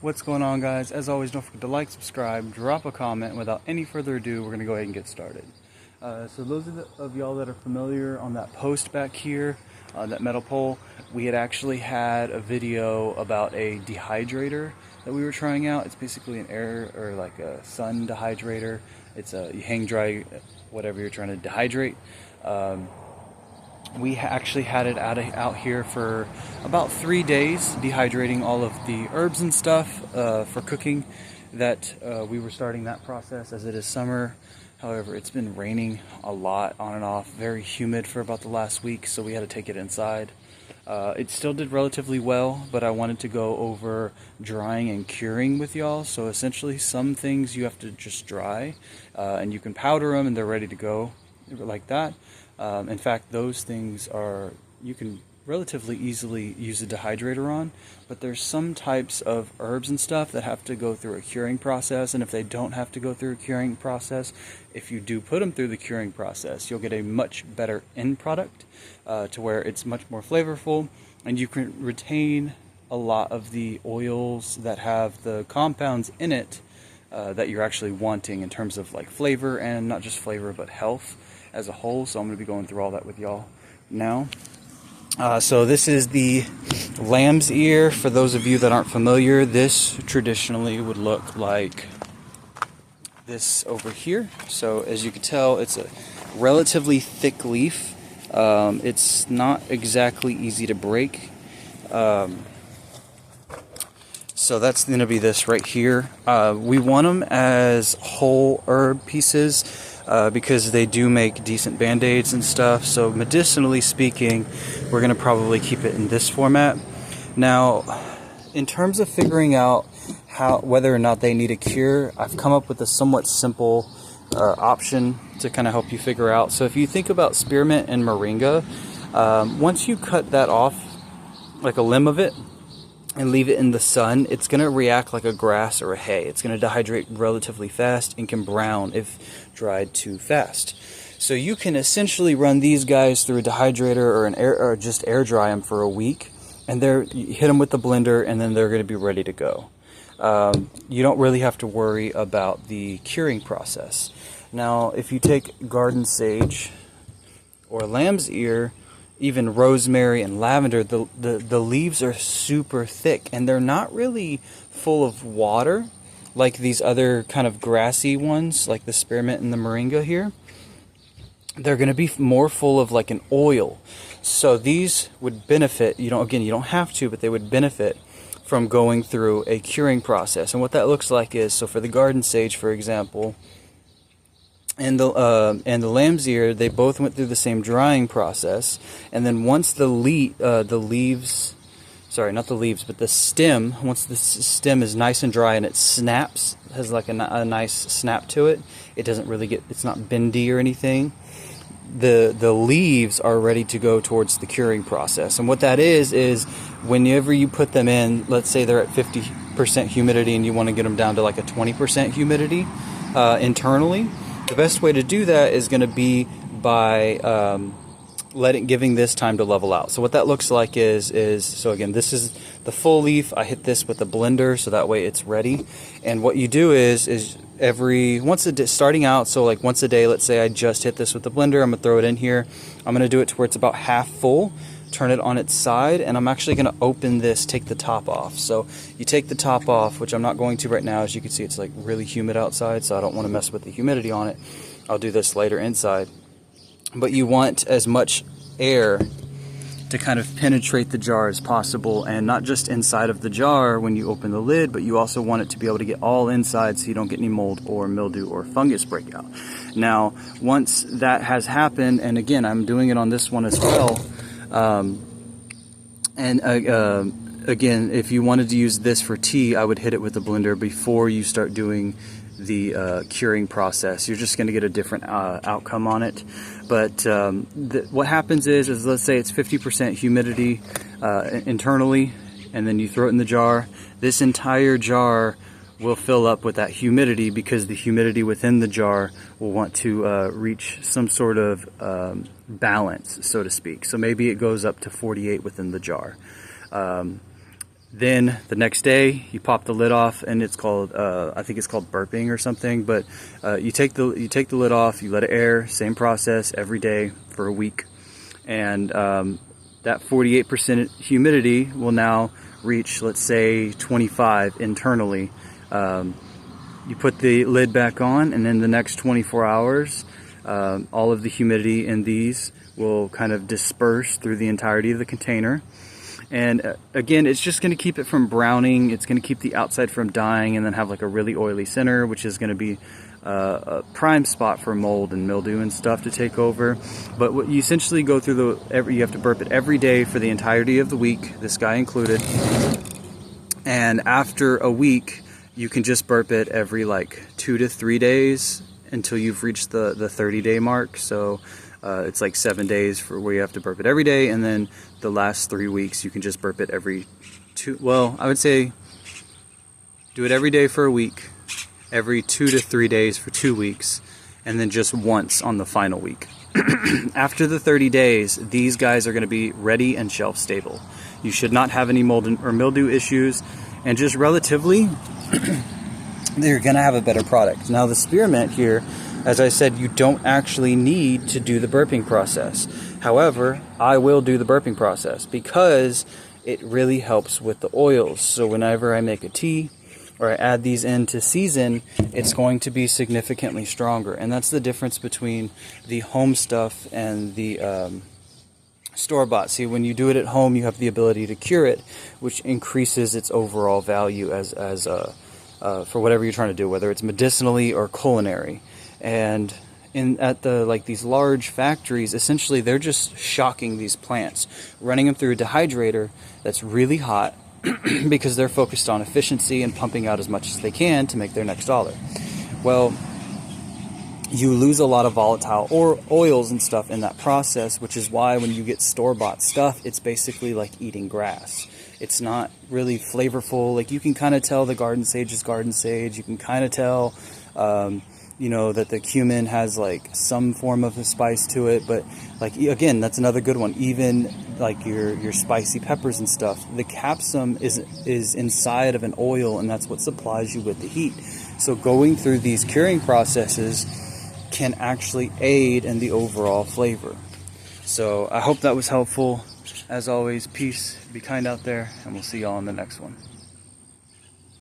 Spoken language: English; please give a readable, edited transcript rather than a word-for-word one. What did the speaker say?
What's going on, guys? As always, don't forget to like, subscribe, drop a comment. Without any further ado, we're going to go ahead and get started. So those of y'all that are familiar on that post back here, that metal pole, we had actually had a video about a dehydrator that we were trying out. It's basically an air or like a sun dehydrator. It's you hang dry whatever you're trying to dehydrate. We actually had it out here for about 3 days, dehydrating all of the herbs and stuff for cooking. That we were starting that process as it is summer. However, it's been raining a lot on and off, very humid for about the last week, so we had to take it inside. It still did relatively well, but I wanted to go over drying and curing with y'all. So essentially, some things you have to just dry, and you can powder them and they're ready to go like that. In fact, those things you can relatively easily use a dehydrator on, but there's some types of herbs and stuff that have to go through a curing process, and if they don't have to go through a curing process, if you do put them through the curing process, you'll get a much better end product to where it's much more flavorful, and you can retain a lot of the oils that have the compounds in it that you're actually wanting in terms of like flavor, and not just flavor but health as a whole. So I'm going to be going through all that with y'all now. So this is the lamb's ear. For those of you that aren't familiar, this traditionally would look like this over here. So as you can tell, it's a relatively thick leaf. It's not exactly easy to break. So that's going to be this right here. We want them as whole herb pieces because they do make decent band-aids and stuff. So medicinally speaking, we're going to probably keep it in this format. Now, in terms of figuring out whether or not they need a cure, I've come up with a somewhat simple option to kind of help you figure out. So if you think about spearmint and moringa, once you cut that off, like a limb of it, and leave it in the sun, it's going to react like a grass or a hay. It's going to dehydrate relatively fast and can brown if dried too fast. So you can essentially run these guys through a dehydrator or just air dry them for a week, and you hit them with the blender, and then they're going to be ready to go. You don't really have to worry about the curing process. Now, if you take garden sage or lamb's ear, even rosemary and lavender, the leaves are super thick, and they're not really full of water like these other kind of grassy ones, like the spearmint and the moringa here. They're going to be more full of like an oil. So these would benefit, you don't have to, but they would benefit from going through a curing process. And what that looks like is, so for the garden sage, for example, and the lamb's ear, they both went through the same drying process, and then once the stem, once the stem is nice and dry and it snaps, has like a nice snap to it, it's not bendy or anything, the leaves are ready to go towards the curing process. And what that is whenever you put them in, let's say they're at 50% humidity and you want to get them down to like a 20% humidity internally, the best way to do that is going to be by giving this time to level out. So what that looks like is so again, this is the full leaf. I hit this with the blender so that way it's ready. And what you do is once a day, starting out, so like once a day, let's say I just hit this with the blender, I'm gonna throw it in here. I'm gonna do it to where it's about half full, turn it on its side, and I'm actually going to open this, take the top off. So you take the top off, which I'm not going to right now. As you can see, it's like really humid outside, so I don't want to mess with the humidity on it. I'll do this later inside. But you want as much air to kind of penetrate the jar as possible, and not just inside of the jar when you open the lid, but you also want it to be able to get all inside so you don't get any mold or mildew or fungus breakout. Now, once that has happened, and again, I'm doing it on this one as well, again, if you wanted to use this for tea, I would hit it with the blender before you start doing the curing process. You're just going to get a different outcome on it. But what happens is let's say it's 50% humidity internally, and then you throw it in the jar. This entire jar will fill up with that humidity, because the humidity within the jar will want to reach some sort of balance, so to speak. So maybe it goes up to 48 within the jar. Then the next day you pop the lid off, and it's called I think it's called burping or something. But you take the lid off, you let it air. Same process every day for a week, and that 48% humidity will now reach, let's say, 25 internally. You put the lid back on, and then the next 24 hours, all of the humidity in these will kind of disperse through the entirety of the container. And again, it's just going to keep it from browning. It's going to keep the outside from dying, and then have like a really oily center, which is going to be a prime spot for mold and mildew and stuff to take over. But what you essentially go through you have to burp it every day for the entirety of the week, this guy included. And after a week, you can just burp it every like 2 to 3 days until you've reached the 30-day mark. So it's like 7 days for where you have to burp it every day, and then the last 3 weeks you can just burp it every I would say do it every day for a week, every 2 to 3 days for 2 weeks, and then just once on the final week. After the 30 days, these guys are going to be ready and shelf stable. You should not have any mold or mildew issues, and just relatively they're going to have a better product. Now the spearmint here, as I said, you don't actually need to do the burping process. However, I will do the burping process because it really helps with the oils. So whenever I make a tea or I add these into season, it's going to be significantly stronger. And that's the difference between the home stuff and the store-bought. See, when you do it at home, you have the ability to cure it, which increases its overall value as for whatever you're trying to do, whether it's medicinally or culinary. And at these large factories, essentially they're just shocking these plants, running them through a dehydrator that's really hot because they're focused on efficiency and pumping out as much as they can to make their next dollar. Well, you lose a lot of volatile oils and stuff in that process, which is why when you get store-bought stuff, it's basically like eating grass. It's not really flavorful. Like, you can kind of tell the garden sage is garden sage. You can kind of tell that the cumin has like some form of a spice to it, but like, again, that's another good one. Even like your spicy peppers and stuff, the capsum is inside of an oil, and that's what supplies you with the heat. So going through these curing processes can actually aid in the overall flavor. So I hope that was helpful. As always, peace, be kind out there, and we'll see y'all in the next one.